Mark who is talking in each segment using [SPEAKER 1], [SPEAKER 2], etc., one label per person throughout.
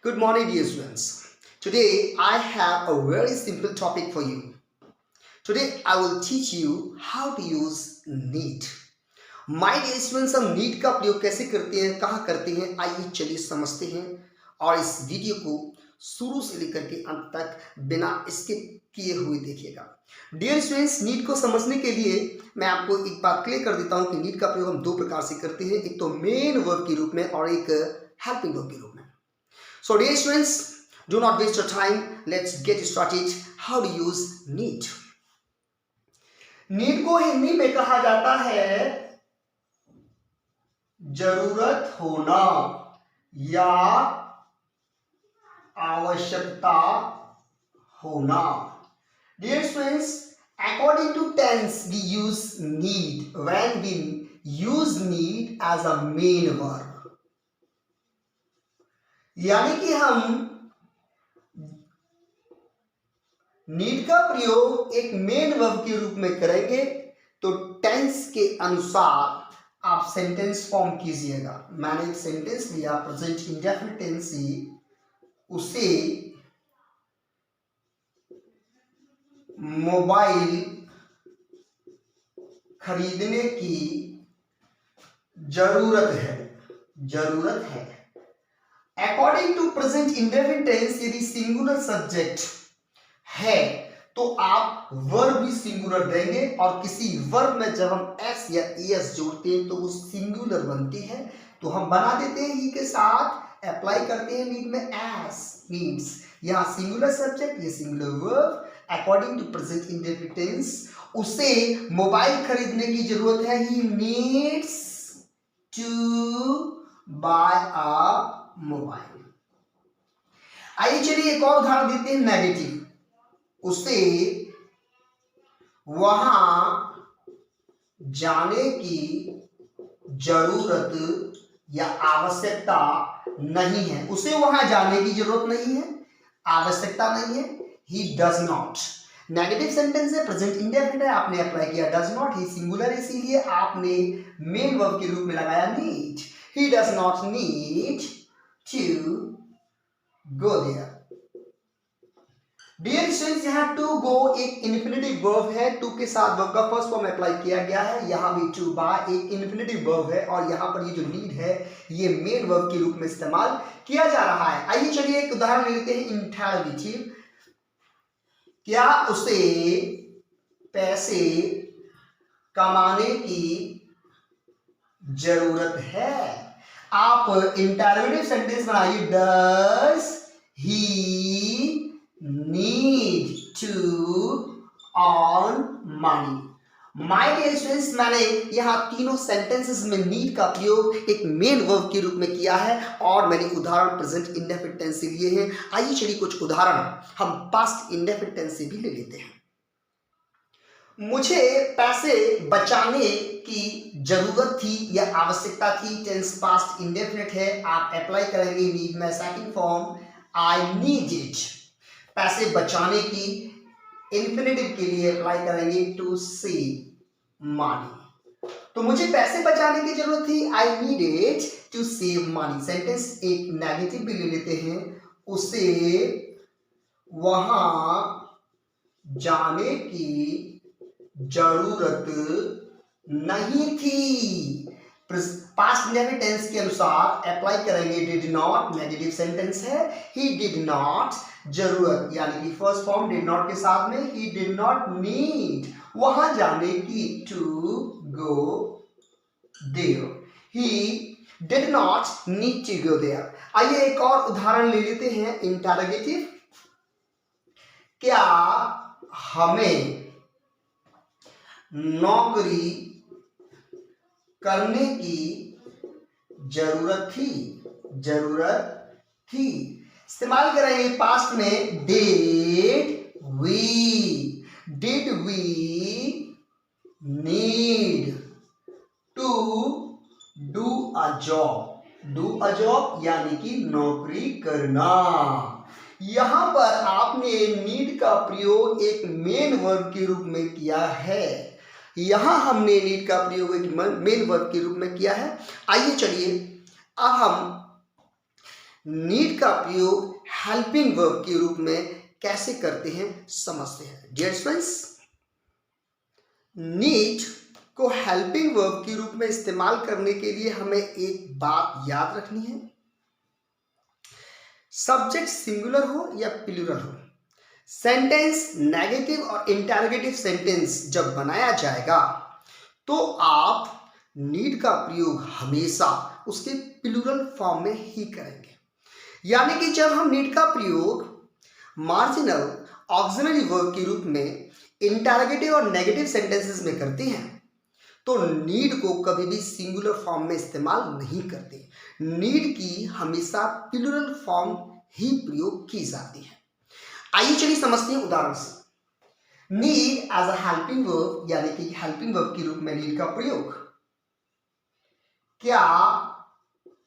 [SPEAKER 1] Good morning, dear students. Today, I have a very simple topic for you. Today, I will teach you how to use need. My dear students, हम need का प्रयोग कैसे करते हैं, कहाँ करते हैं, आइए चलिए समझते हैं और इस वीडियो को शुरू से लेकर के अंत तक बिना स्किप किए हुए देखिएगा। डियर स्टूडेंट्स, नीड को समझने के लिए मैं आपको एक बात क्लियर कर देता हूँ कि नीड का प्रयोग हम दो प्रकार से करते हैं, एक तो मेन वर्ब के रूप में और एक हेल्पिंग वर्ब के रूप में। So dear students, do not waste your time. Let's get started. How to use need. Need को हिंदी में कहा जाता है जरूरत होना या आवश्यकता होना। Dear students, according to tense, we use need when we use need as a main verb. यानी कि हम नीड का प्रयोग एक मेन वर्ब के रूप में करेंगे तो टेंस के अनुसार आप सेंटेंस फॉर्म कीजिएगा। मैंने एक सेंटेंस लिया प्रेजेंट इंडेफिनिट टेंस से, उसे मोबाइल खरीदने की जरूरत है। According to present indefinite tense यदि सिंगुलर सब्जेक्ट है तो आप वर्ब भी सिंगुलर देंगे और किसी वर्ब में जब हम एस या एस जोड़ते हैं तो वो सिंगुलर बनती है, तो हम बना देते हैं ही के साथ अप्लाई करते हैं नीड में एस नीड्स। यहाँ सिंगुलर सब्जेक्ट, ये singular verb. According to present indefinite tense उसे मोबाइल खरीदने की जरूरत है, he needs to buy a mobile. आइए चलिए एक और उदाहरण देते हैं नेगेटिव। उसे वहां जाने की जरूरत या आवश्यकता नहीं है। उसे वहां जाने की जरूरत नहीं है, आवश्यकता नहीं है। He does not, negative sentence है, प्रेजेंट इंडेफिनिट है, आपने अप्लाई किया डज नॉट। ही सिंगुलर इसीलिए आपने मेन वर्ब के रूप में लगाया need. He does not need to go there. Dear students, यहाँ to go एक इन्फिनेटिव वर्ब है, to के साथ वर्ब का फर्स्ट फॉर्म अप्लाई किया गया है। यहाँ भी to by एक इन्फिनेटिव वर्ब है और यहाँ पर ये जो नीड है ये मेन वर्ब के रूप में इस्तेमाल किया जा रहा है। आइए चलिए एक उदाहरण ले लेते हैं इंटरोगेटिव। क्या उसे पैसे कमाने की जरूरत है? आप इंटरोगेटिव सेंटेंस बनाइए, does he need to earn money. My dear students, मैंने यहां तीनों सेंटेंसेस में नीड का प्रयोग एक मेन वर्ब के रूप में किया है और मैंने उदाहरण प्रेजेंट इंडेफिनिट टेंस से लिए हैं। आइए चलिए कुछ उदाहरण हम पास्ट इंडेफिनिट टेंस से भी ले लेते हैं। मुझे पैसे बचाने की जरूरत थी या आवश्यकता थी, टेंस पास्ट इंडेफिनिट है, आप अप्लाई करेंगे नीड में second form I need it. पैसे बचाने की इंफिनिटिव के लिए अप्लाई करेंगे टू सेव मनी। तो मुझे पैसे बचाने की जरूरत थी, I need it to save money. Sentence एक नेगेटिव भी ले लेते हैं, उसे वहां जाने की जरूरत नहीं थी। पास्ट इंडेफिनिट टेंस के अनुसार अप्लाई करेंगे डिड नॉट, नेगेटिव सेंटेंस है, ही डिड नॉट जरूरत यानी कि फर्स्ट फॉर्म डिड नॉट के साथ में, ही डिड नॉट नीड वहां जाने की to go there, he did not need to go there. आइए एक और उदाहरण ले लेते हैं इंटरोगेटिव। क्या हमें नौकरी करने की जरूरत थी। इस्तेमाल करेंगे पास्ट में did we need to do a job यानी कि नौकरी करना। यहां पर आपने नीड का प्रयोग एक मेन वर्ब के रूप में किया है। यहां हमने नीड का प्रयोग एक मेन वर्ब के रूप में किया है। आइए चलिए अब हम नीड का प्रयोग हेल्पिंग वर्ब के रूप में कैसे करते हैं समझते हैं। डियर स्टूडेंट्स, नीड को हेल्पिंग वर्ब के रूप में इस्तेमाल करने के लिए हमें एक बात याद रखनी है, सब्जेक्ट सिंगुलर हो या प्लूरल हो, सेंटेंस नेगेटिव और इंटरोगेटिव सेंटेंस जब बनाया जाएगा तो आप नीड का प्रयोग हमेशा उसके प्लूरल फॉर्म में ही करेंगे। यानी कि जब हम नीड का प्रयोग मार्जिनल ऑक्सिलरी वर्ब के रूप में इंटरोगेटिव और नेगेटिव सेंटेंसेस में करते हैं तो नीड को कभी भी सिंगुलर फॉर्म में इस्तेमाल नहीं करते। नीड की हमेशा प्लूरल फॉर्म ही प्रयोग की जाती है। आइए चलिए समझते हैं उदाहरण से। Need as a helping verb, यानी कि हेल्पिंग वर्ब के रूप में नीड का प्रयोग, क्या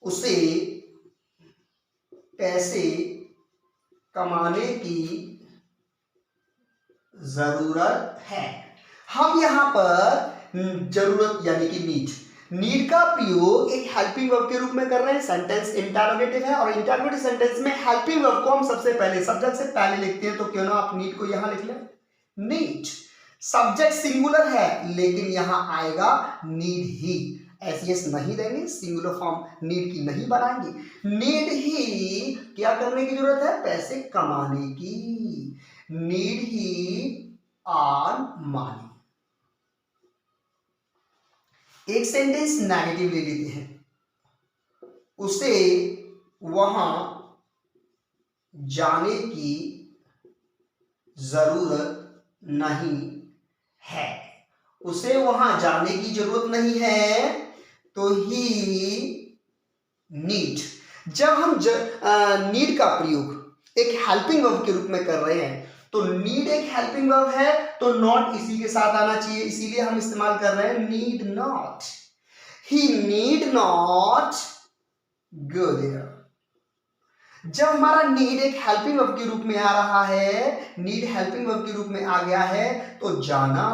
[SPEAKER 1] उसे पैसे कमाने की जरूरत है। हम यहां पर जरूरत यानी कि नीड का प्रयोग एक हेल्पिंग वर्ब के रूप में कर रहे हैं। सेंटेंस इंटरोगेटिव है और इंटरोगेटिव सेंटेंस में हेल्पिंग वर्ब को हम सबसे पहले सब्जेक्ट से पहले लिखते हैं, तो क्यों ना आप नीड को यहां लिख लें। नीड सब्जेक्ट सिंगुलर है लेकिन यहां आएगा नीड ही, एस नहीं देंगे, सिंगुलर फॉर्म नीड की नहीं बनाएंगे। नीड ही क्या करने की जरूरत है, पैसे कमाने की। नीड ही अर्न मनी। एक सेंटेंस नेगेटिव ले लेते हैं, उसे वहां जाने की जरूरत नहीं है। उसे वहां जाने की जरूरत नहीं है तो ही नीड। जब हम नीड का प्रयोग एक हेल्पिंग वर्ब के रूप में कर रहे हैं तो नीड एक हेल्पिंग वर्ब है तो नॉट इसी के साथ आना चाहिए, इसीलिए हम इस्तेमाल कर रहे हैं need not. He need not go there. जब हमारा नीड एक हेल्पिंग वर्ब के रूप में आ रहा है, नीड हेल्पिंग वर्ब के रूप में आ गया है तो जाना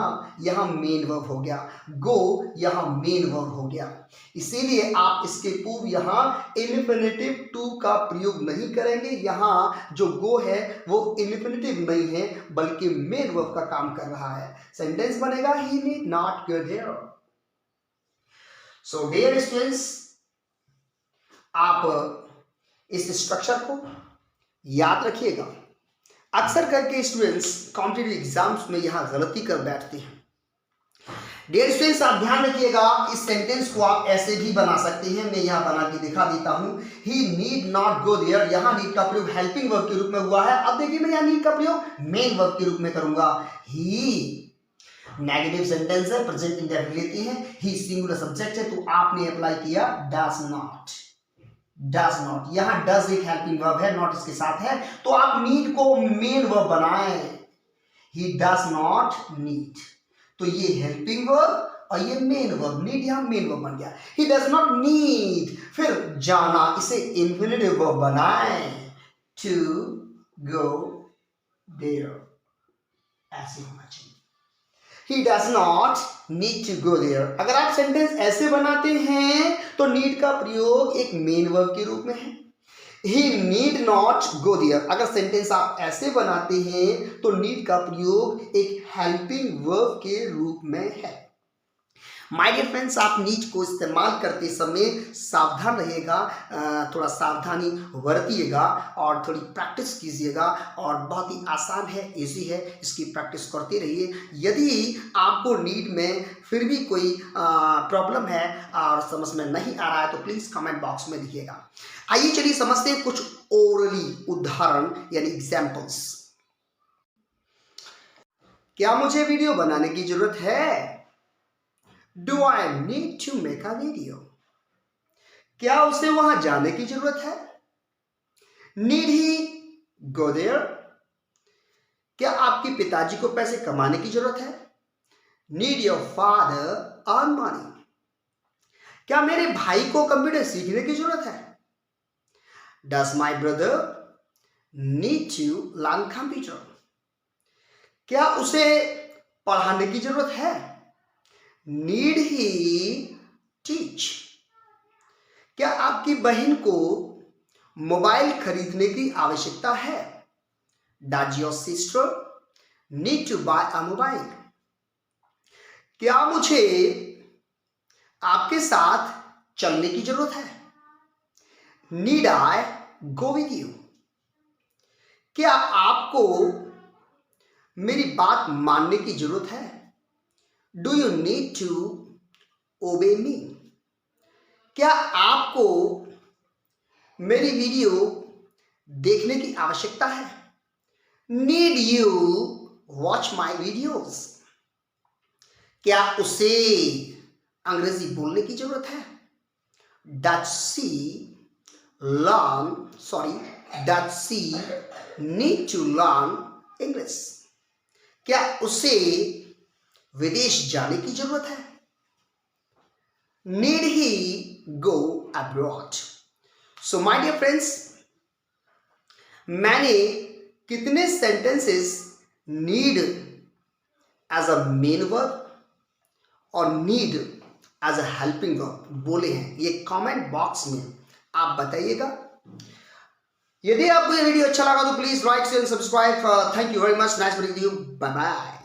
[SPEAKER 1] यहां मेन वर्ब हो गया, गो यहां मेन वर्ब हो गया। इसीलिए आप इसके पूर्व यहां इन्फिनिटिव टू का प्रयोग नहीं करेंगे। यहां जो गो है वो इन्फिनिटिव नहीं है बल्कि मेन वर्ब का काम कर रहा है। सेंटेंस बनेगा he need not go there. So dear students, आप इस स्ट्रक्चर को याद रखिएगा। अक्सर करके स्टूडेंट्स कॉम्पिटिटिव एग्जाम्स में यहां गलती कर बैठते हैं। डियर स्टूडेंट्स, आप ध्यान रखिएगा, इस सेंटेंस को आप ऐसे भी बना सकते हैं। मैं यहां बना के दिखा देता हूं। ही नीड नॉट गो देयर, यहां नीड का प्रयोग हेल्पिंग वर्ब के रूप में हुआ है। अब देखिए मैं यहां नीड का प्रयोग मेन वर्ब के रूप में करूंगा। ही नेगेटिव सेंटेंस है, प्रेजेंट इंडेफिनिट है, ही सिंगुलर सब्जेक्ट है तो आपने अप्लाई किया डज नॉट। डज नॉट, यहां डज एक हेल्पिंग वर्ब है, नॉट इसके साथ है तो आप नीड को मेन वर्ब बनाएं। ही डज नॉट नीड, तो ये हेल्पिंग वर्ब और ये मेन वर्ब, नीड यहां मेन वर्ब बन गया। ही डज नॉट नीड, फिर जाना, इसे इंफिनिटिव वर्ब बनाएं, टू गो देयर, ऐसे होना चाहिए। He does not need to go there। अगर आप सेंटेंस ऐसे बनाते हैं तो नीड का प्रयोग एक मेन वर्ब के रूप में है। He need not go there। अगर सेंटेंस आप ऐसे बनाते हैं तो नीड का प्रयोग एक हेल्पिंग वर्ब के रूप में है। माय डियर फ्रेंड्स, आप नीड को इस्तेमाल करते समय सावधान रहिएगा, थोड़ा सावधानी बरतिएगा और थोड़ी प्रैक्टिस कीजिएगा। और बहुत ही आसान है, इजी है, इसकी प्रैक्टिस करते रहिए। यदि आपको नीड में फिर भी कोई प्रॉब्लम है और समझ में नहीं आ रहा है तो प्लीज़ कमेंट बॉक्स में लिखिएगा। आइए चलिए समझते हैं कुछ ओरली उदाहरण यानी एग्जाम्पल्स। क्या मुझे वीडियो बनाने की जरूरत है? Do I need to make a video? क्या उसे वहां जाने की जरूरत है? Need he go there? क्या आपके पिताजी को पैसे कमाने की जरूरत है? Need your father earn money? क्या मेरे भाई को कंप्यूटर सीखने की जरूरत है? Does my brother need to learn computer? क्या उसे पढ़ाने की जरूरत है? Need he teach? क्या आपकी बहन को मोबाइल खरीदने की आवश्यकता है? Does your sister need to buy a mobile? क्या मुझे आपके साथ चलने की जरूरत है? Need I go with you? क्या आपको मेरी बात मानने की जरूरत है? Do you need to obey me? क्या आपको मेरी वीडियो देखने की आवश्यकता है? Need you watch my videos? क्या उसे अंग्रेजी बोलने की जरूरत है? Does she need to learn English? क्या उसे विदेश जाने की जरूरत है? Need he go abroad? So my dear friends, मैंने कितने sentences need as a main verb और need as a helping verb बोले हैं, ये कमेंट बॉक्स में आप बताइएगा। यदि आपको ये वीडियो अच्छा लगा तो please like share subscribe. Thank you very much. Nice meeting you. Bye bye.